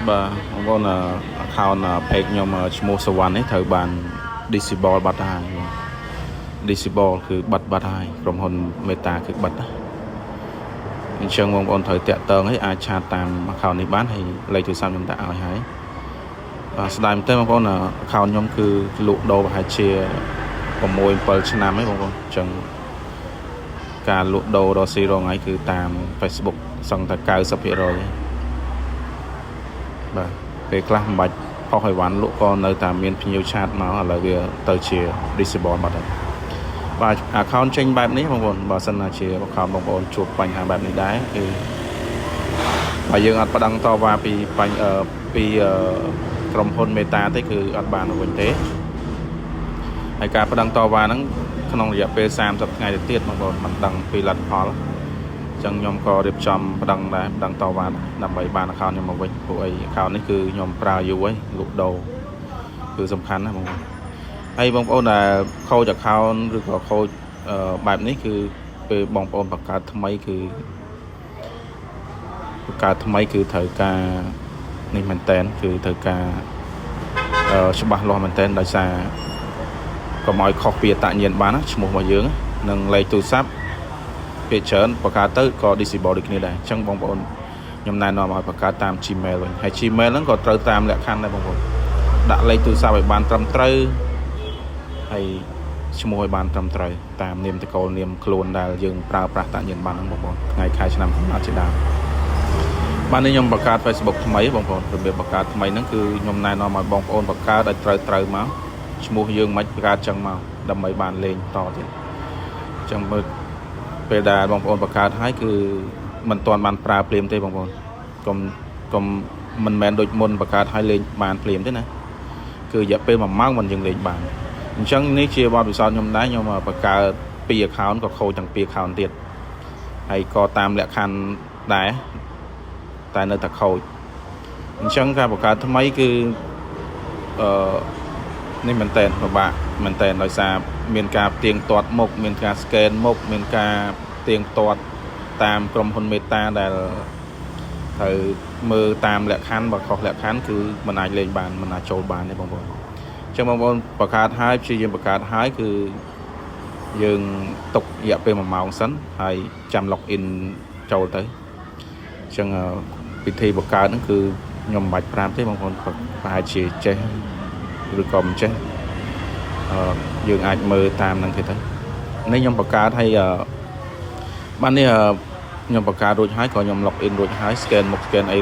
bà không có là account là page nhưng mà mua số one ấy thời bàn disable bắt hai disable คือ บัตรให้ក្រុមហ៊ុន Meta គឺบัตรអញ្ចឹងបងប្អូនត្រូវតាក់ទងឲ្យអាចឆាតតាម account នេះបានហើយលេខទូរស័ព្ទខ្ញុំដាក់ឲ្យហើយបាទស្ដាយមែនទេបងប្អូន account ខ្ញុំគឺលក់ដូរប្រហែលជា6 7ឆ្នាំហើយបងប្អូនអញ្ចឹងការលក់ដូរដល់ស៊ីរងហើយគឺតាម Facebook សឹងតែ 90% បាទពេលខ្លះមិនបាច់ផុសឲ្យវ៉ាន់លក់ក៏នៅតែមានភ្ញៀវឆាតមកឥឡូវវាទៅជា disable បាត់ហើយបាទ account ចេញបែបនេះបងប្អូនបើសិនណាជា account បងប្អូនជួបបញ្ហាបែបនេះដែរគឺបើយើងអត់ប្តឹងតវ៉ាពីក្រុមហ៊ុន Meta ទេគឺអត់បានទៅវិញទេហើយការប្តឹងតវ៉ាហ្នឹងក្នុងរយៈពេល30ថ្ងៃទៅទៀតបងប្អូនមិនដឹងពីលទ្ធផលអញ្ចឹងខ្ញុំក៏រៀបចំប្តឹងដែរប្តឹងតវ៉ាដើម្បីបាន account ខ្ញុំមកវិញព្រោះអី account នេះគឺខ្ញុំប្រើយូរហើយលក់ដូរគឺសំខាន់ណាស់បងប្អូនហើយបងប្អូនដែលខូច account ឬក៏ខូចបែបនេះគឺពេលបងប្អូនបង្កើតថ្មីគឺត្រូវការនេះមែនតែនគឺត្រូវការច្បាស់លាស់មែនតែនដោយសារកុំឲ្យខុសពីអត្តញ្ញាណបានណាឈ្មោះរបស់យើងនិងលេខទូរស័ព្ទពេលច្រើនបង្កើតទៅក៏ disable ដូចគ្នាដែរអញ្ចឹងបងប្អូនខ្ញុំណែនាំឲ្យបង្កើតតាម Gmail វិញហើយ Gmail ហ្នឹងក៏ត្រូវតាមលក្ខខណ្ឌដែរបងប្អូនដាក់លេខទូរស័ព្ទឲ្យបានត្រឹមត្រូវហើយឈ្មោះឲ្យបានត្រឹមត្រូវតាមនាមតកូលនាមខ្លួនដែលយើងប្រើប្រាស់តញ្ញាណប័ណ្ណហ្នឹងបងប្អូនថ្ងៃខែឆ្នាំកំណត់ជាដើមបាទនេះខ្ញុំបង្កើត Facebook ថ្មីបងប្អូនរបៀបបង្កើតថ្មីហ្នឹងគឺខ្ញុំណែនាំឲ្យបងប្អូនបង្កើតឲ្យត្រូវមកឈ្មោះយើងមិនបង្កើតចឹងមកដើម្បីបានលេងតទៀតអញ្ចឹងមើលពេលដែលបងប្អូនបង្កើតហើយគឺមិនទាន់បានប្រើភ្លាមទេបងប្អូនកុំមិនមែនដូចមុនបង្កើតហើយលេងបានភ្លាមទេណាគឺរយៈពេល1ម៉ោងមិនយើងលេងបានអញ្ចឹងនេះជាបទពិសោធន៍ខ្ញុំដែរខ្ញុំបង្កើត2 account ក៏ខូចទាំង2 account ទៀតហើយក៏តាមលក្ខខណ្ឌដែរតែនៅតែខូចអញ្ចឹងការបង្កើតថ្មីគឺនេះមែនតើពិបាកមែនតើដោយសារមានការផ្ទៀងទាត់មុខមានការ scan មុខមានការផ្ទៀងទាត់តាមក្រុមហ៊ុន Meta ដែលត្រូវមើលតាមលក្ខខណ្ឌបើខុសលក្ខខណ្ឌគឺមិនអាចលេងបានមិនអាចចូលបានទេបងប្អូនអញ្ចឹងបងប្អូនបង្កើតហើយព្យាយាមបង្កើតហើយគឺយើងទុករយៈពេល1ម៉ោងសិនហើយចាំ log in ចូលទៅអញ្ចឹងពិធីបង្កើតហ្នឹងគឺខ្ញុំមិនបាច់ប្រាប់ទេបងប្អូនប្រហែលជាចេះឬក៏មិនចេះយើងអាចមើលតាមហ្នឹងទេទៅនេះខ្ញុំបង្កើតហើយបាននេះខ្ញុំបង្កើតរួចហើយក៏ខ្ញុំ log in រួចហើយ scan មុខ scan អី